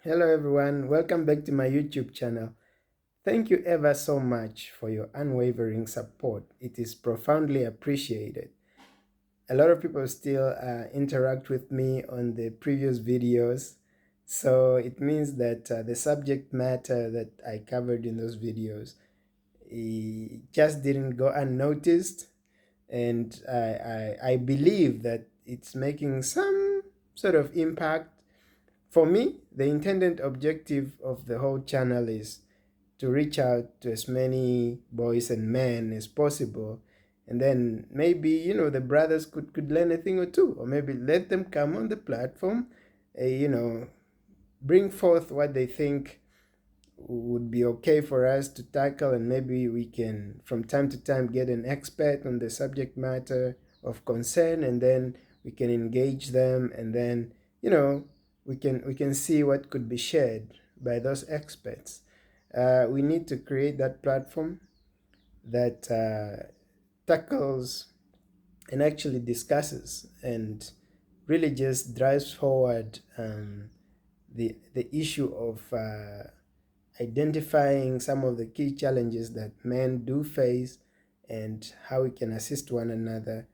Hello everyone, welcome back to my YouTube channel. Thank you ever so much for your unwavering support. It is profoundly appreciated. A lot of people still interact with me on the previous videos, so it means that the subject matter that I covered in those videos just didn't go unnoticed, and I believe that it's making some sort of impact. For me, the intended objective of the whole channel is to reach out to as many boys and men as possible, and then maybe the brothers could learn a thing or two, or maybe let them come on the platform, bring forth what they think would be okay for us to tackle, and maybe we can from time to time get an expert on the subject matter of concern, and then we can engage them, and then we can see what could be shared by those experts. We need to create that platform that tackles and actually discusses and really just drives forward the issue of identifying some of the key challenges that men do face, and how we can assist one another,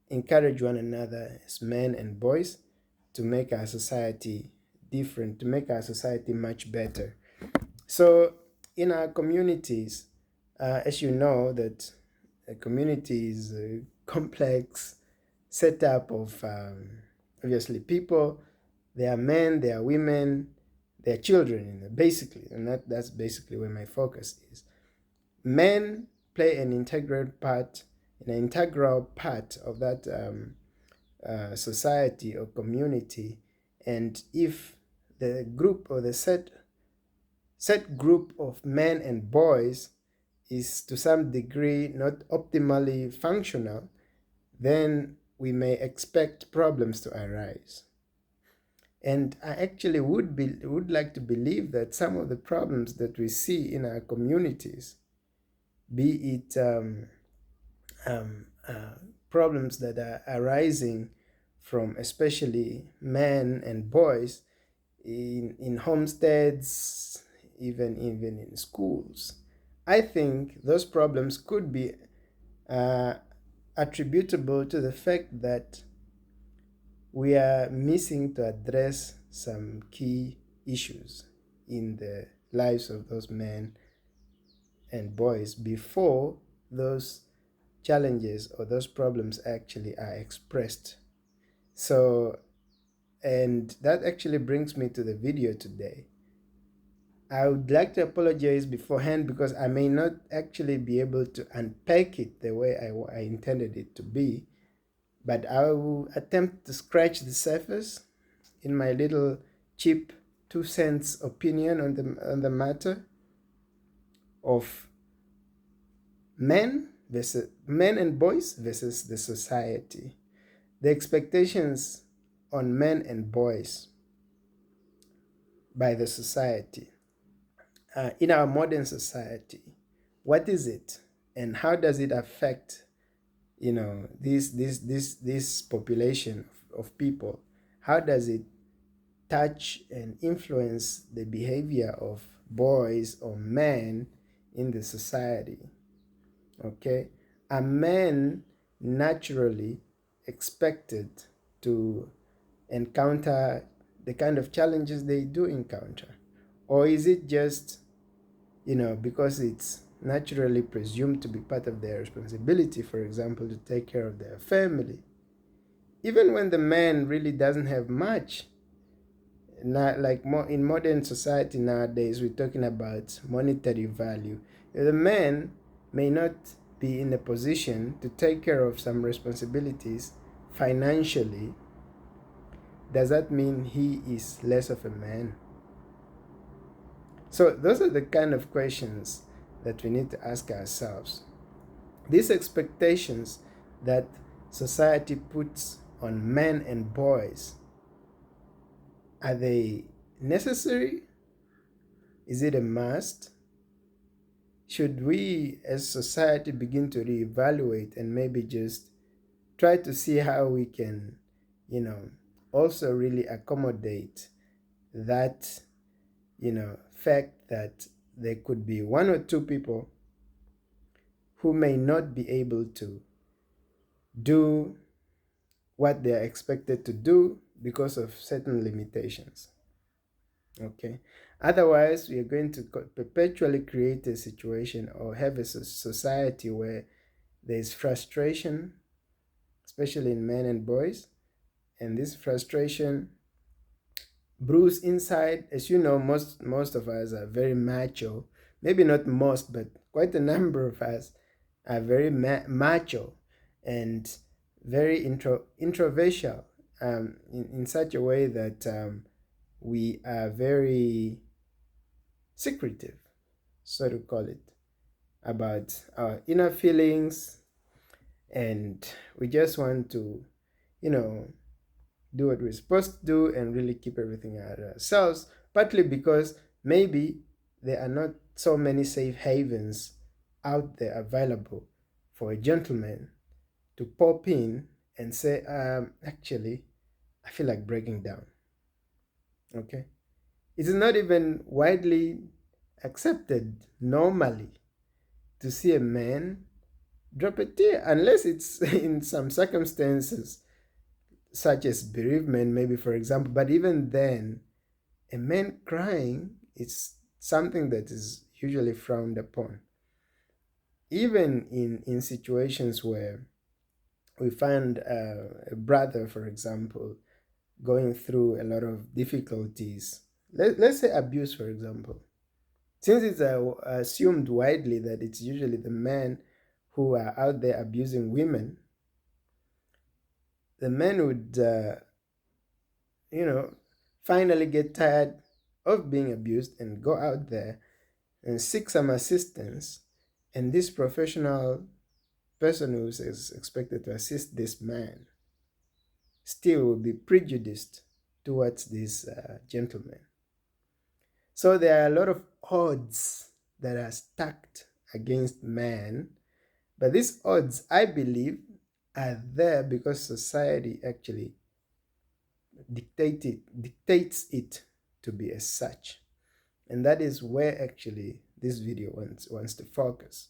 encourage one another as men and boys to make our society different, to make our society much better. So, in our communities, as you know, that a community is a complex setup of obviously people. There are men, there are women, there are children, basically, and that's basically where my focus is. Men play an integral part of that society or community, and if the group or the set group of men and boys is to some degree not optimally functional, then we may expect problems to arise. And I actually would like to believe that some of the problems that we see in our communities, be it um, uh, problems that are arising from especially men and boys in homesteads, even in schools, I think those problems could be uh, attributable to the fact that we are missing to address some key issues in the lives of those men and boys before those challenges or those problems actually are expressed. So, and that actually brings me to the video today. I would like to apologize beforehand because I may not actually be able to unpack it the way I intended it to be, but I will attempt to scratch the surface in my little cheap 2 cents opinion on the matter of men and boys versus the society. The expectations on men and boys by the society in our modern society. What is it, and how does it affect this population of people? How does it touch and influence the behavior of boys or men in the society? Okay, are men naturally expected to encounter the kind of challenges they do encounter, or is it just because it's naturally presumed to be part of their responsibility, for example, to take care of their family, even when the man really doesn't have much? Not like more in modern society nowadays, we're talking about monetary value. The man may not be in a position to take care of some responsibilities financially. Does that mean he is less of a man? So those are the kind of questions that we need to ask ourselves. These expectations that society puts on men and boys, are they necessary? Is it a must? Should we as society begin to reevaluate and maybe just try to see how we can, also really accommodate that fact that there could be one or two people who may not be able to do what they are expected to do because of certain limitations. Okay. Otherwise, we are going to perpetually create a situation or have a society where there is frustration, especially in men and boys, and this frustration brews inside. As you know, most of us are very macho. Maybe not most, but quite a number of us are very macho and very introversial, in such a way that we are very secretive, so to call it, about our inner feelings, and we just want to, do what we're supposed to do and really keep everything out ourselves, partly because maybe there are not so many safe havens out there available for a gentleman to pop in and say, actually, I feel like breaking down. Okay? It is not even widely accepted normally to see a man drop a tear, unless it's in some circumstances such as bereavement, maybe, for example. But even then, a man crying is something that is usually frowned upon. Even in situations where we find a brother, for example, going through a lot of difficulties, let's say abuse, for example. Since it's assumed widely that it's usually the men who are out there abusing women, the men would, finally get tired of being abused and go out there and seek some assistance. And this professional person who is expected to assist this man still will be prejudiced towards this gentleman. So there are a lot of odds that are stacked against man, but these odds, I believe, are there because society actually dictates it to be as such. And that is where actually this video wants to focus.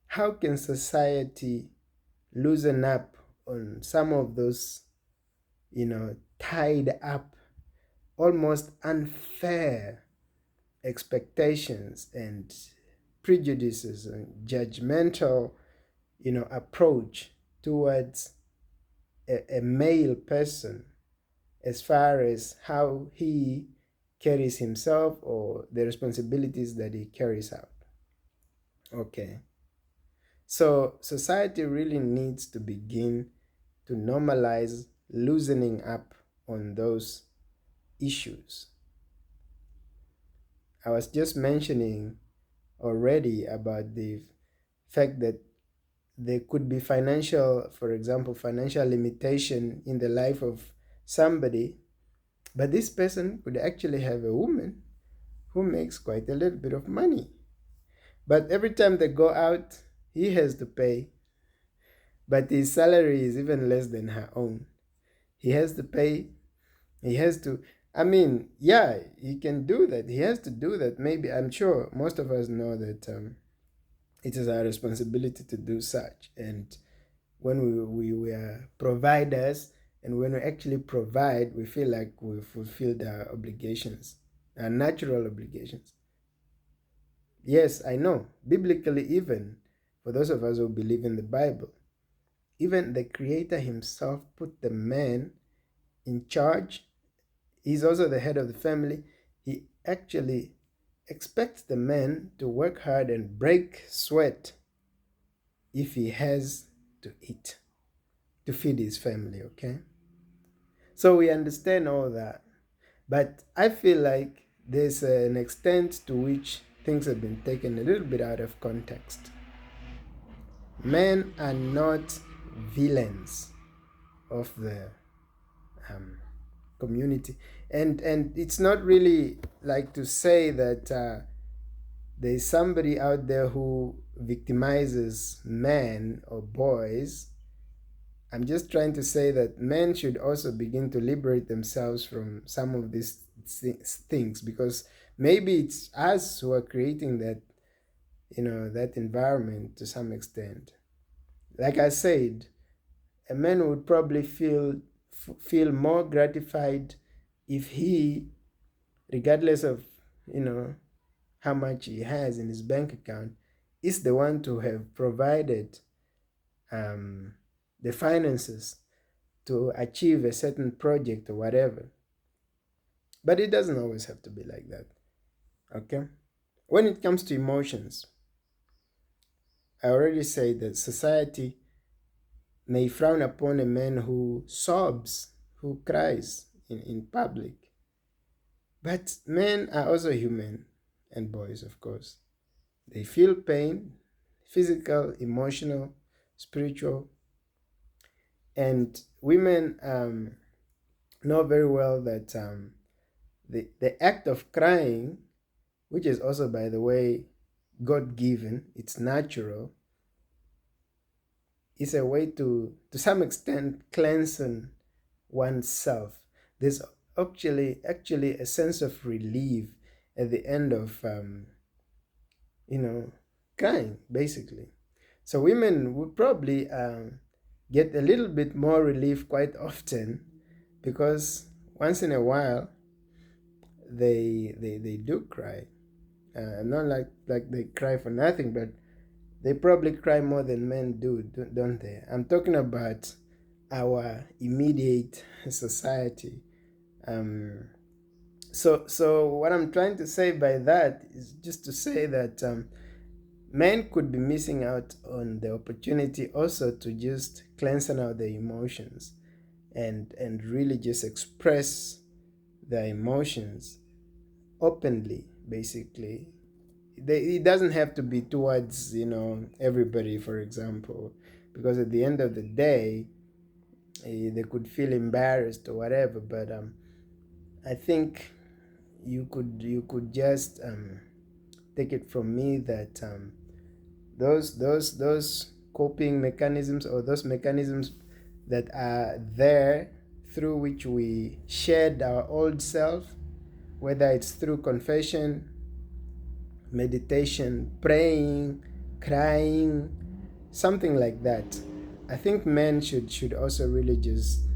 How can society loosen up on some of those, tied up, almost unfair expectations and prejudices and judgmental, approach towards a male person, as far as how he carries himself or the responsibilities that he carries out. Okay. So society really needs to begin to normalize loosening up on those issues. I was just mentioning already about the fact that there could be for example, financial limitation in the life of somebody, but this person could actually have a woman who makes quite a little bit of money. But every time they go out, he has to pay. But his salary is even less than her own. He has to pay. He has to, yeah, he can do that. He has to do that. Maybe, I'm sure most of us know that it is our responsibility to do such. And when we were providers, and when we actually provide, we feel like we've fulfilled our obligations, our natural obligations. Yes, I know. Biblically, even for those of us who believe in the Bible, even the Creator himself put the man in charge. He's also the head of the family. He actually expects the man to work hard and break sweat if he has to eat, to feed his family, okay? So we understand all that. But I feel like there's an extent to which things have been taken a little bit out of context. Men are not villains of the community. And it's not really like to say that there's somebody out there who victimizes men or boys. I'm just trying to say that men should also begin to liberate themselves from some of these things, because maybe it's us who are creating that, that environment to some extent. Like I said, a man would probably feel more gratified if he, regardless of, you know how much he has in his bank account, is the one to have provided um, the finances to achieve a certain project or whatever. But it doesn't always have to be like that. Okay? When it comes to emotions, I already said that society may frown upon a man who sobs, who cries in public. But men are also human, and boys, of course. They feel pain, physical, emotional, spiritual. And women know very well that the act of crying, which is also, by the way, God given, it's natural, is a way to some extent, cleansing oneself. There's actually a sense of relief at the end of crying, basically. So women would probably get a little bit more relief quite often, because once in a while they do cry. Not like they cry for nothing, but they probably cry more than men do, don't they? I'm talking about our immediate society. So what I'm trying to say by that is just to say that men could be missing out on the opportunity also to just cleanse out their emotions and really just express their emotions openly, basically. It doesn't have to be towards everybody, for example, because at the end of the day they could feel embarrassed or whatever. But I think you could just take it from me that those coping mechanisms, or those mechanisms that are there through which we shed our old self, whether it's through confession, meditation, praying, crying, something like that. I think men should also really just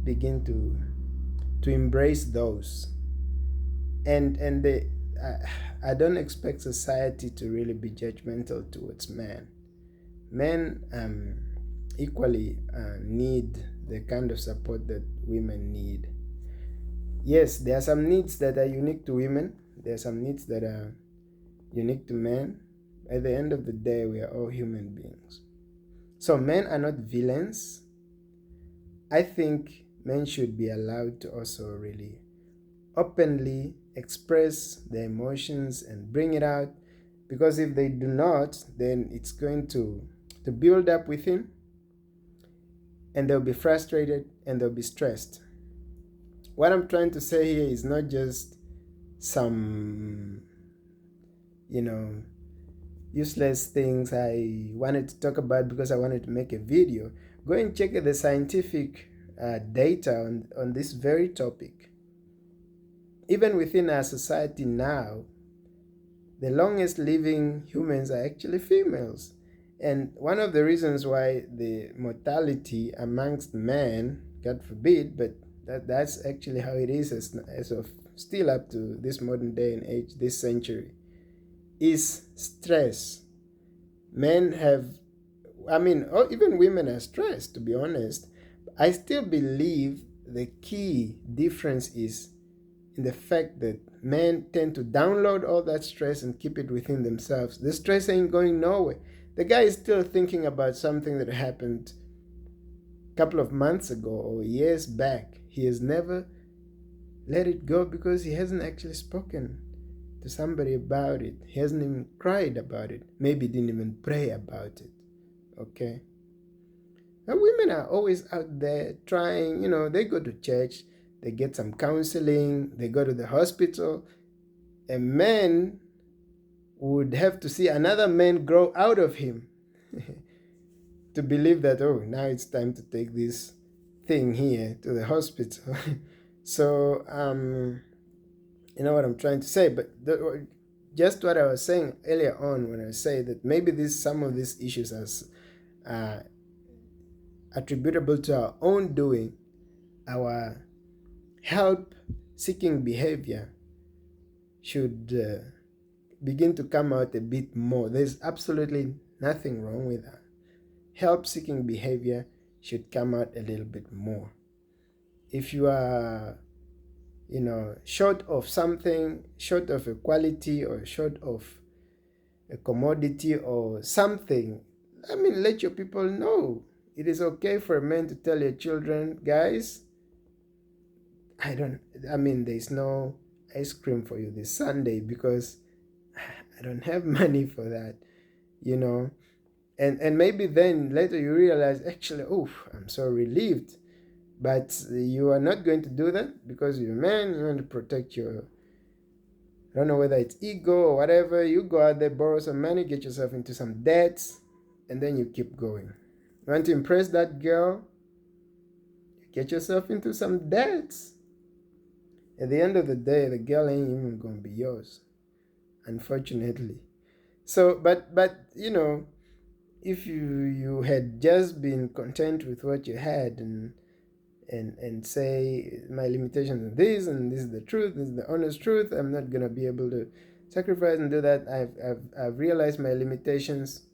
begin to embrace those. And I don't expect society to really be judgmental towards men. Men equally need the kind of support that women need. Yes, there are some needs that are unique to women. There are some needs that are unique to men. At the end of the day, we are all human beings. So men are not villains. I think men should be allowed to also really openly express their emotions and bring it out, because if they do not, then it's going to build up within, and they'll be frustrated and they'll be stressed. What I'm trying to say here is not just some useless things I wanted to talk about because I wanted to make a video. Go and check the scientific data on this very topic. Even within our society now, the longest living humans are actually females. And one of the reasons why the mortality amongst men, God forbid, but that's actually how it is as of still up to this modern day and age, this century, is stress. Men have, even women are stressed, to be honest. I still believe the key difference is in the fact that men tend to download all that stress and keep it within themselves. The stress ain't going nowhere. The guy is still thinking about something that happened a couple of months ago or years back. He has never let it go because he hasn't actually spoken to somebody about it. He hasn't even cried about it. Maybe didn't even pray about it. Okay? And women are always out there trying, they go to church, they get some counseling, they go to the hospital. A man would have to see another man grow out of him to believe that, oh, now it's time to take this thing here to the hospital. So You know what I'm trying to say? But just what I was saying earlier on when I say that maybe some of these issues are attributable to our own doing, our help seeking behavior should begin to come out a bit more. There's absolutely nothing wrong with that. Help seeking behavior should come out a little bit more. If you are, short of something, short of a quality or short of a commodity or something, let your people know. It is okay for a man to tell your children, guys, there's no ice cream for you this Sunday because I don't have money for that, And maybe then later you realize, actually, I'm so relieved. But you are not going to do that because you're a man, you want to protect your, I don't know whether it's ego or whatever. You go out there, borrow some money, get yourself into some debts, and then you keep going. You want to impress that girl, you get yourself into some debts. At the end of the day, the girl ain't even going to be yours, unfortunately. So, but if you had just been content with what you had and say my limitations are this and this is the truth, this is the honest truth, I'm not gonna be able to sacrifice and do that. I've realized my limitations.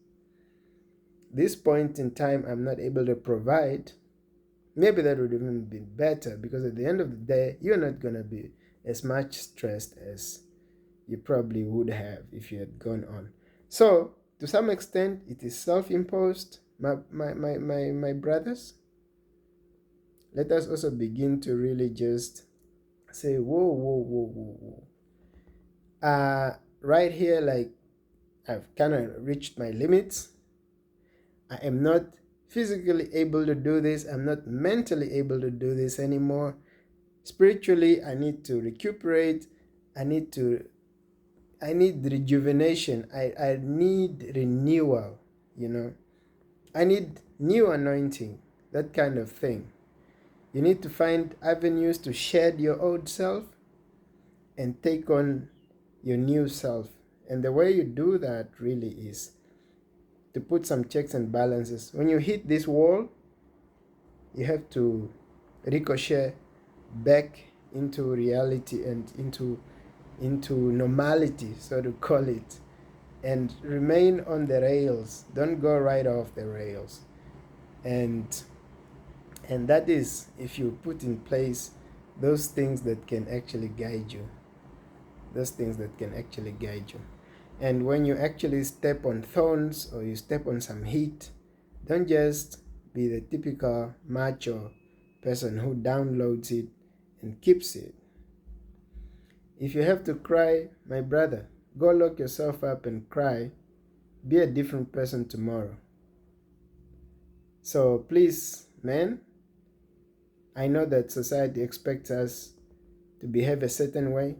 This point in time I'm not able to provide. Maybe that would even be better, because at the end of the day you're not gonna be as much stressed as you probably would have if you had gone on. So to some extent it is self-imposed, my brothers. Let us also begin to really just say, whoa. Right here, like, I've kind of reached my limits. I am not physically able to do this. I'm not mentally able to do this anymore. Spiritually, I need to recuperate. I need rejuvenation. I need renewal, I need new anointing, that kind of thing. You need to find avenues to shed your old self and take on your new self. And the way you do that really is to put some checks and balances. When you hit this wall, you have to ricochet back into reality and into normality, so to call it, and remain on the rails. Don't go right off the rails. And that is if you put in place those things that can actually guide you. And when you actually step on thorns or you step on some heat, don't just be the typical macho person who downloads it and keeps it. If you have to cry, my brother, go lock yourself up and cry. Be a different person tomorrow. So please, men, I know that society expects us to behave a certain way,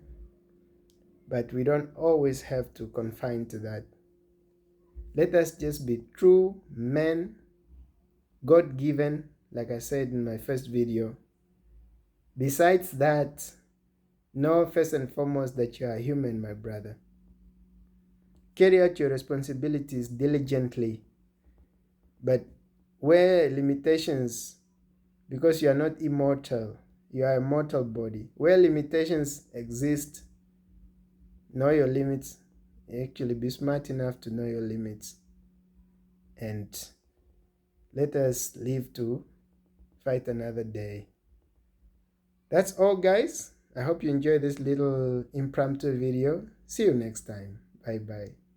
but we don't always have to confine to that. Let us just be true men, God-given, like I said in my first video. Besides that, know first and foremost that you are human, my brother. Carry out your responsibilities diligently, but where limitations, because you are not immortal, you are a mortal body. Where limitations exist, know your limits. Actually, be smart enough to know your limits. And let us live to fight another day. That's all, guys. I hope you enjoyed this little impromptu video. See you next time. Bye-bye.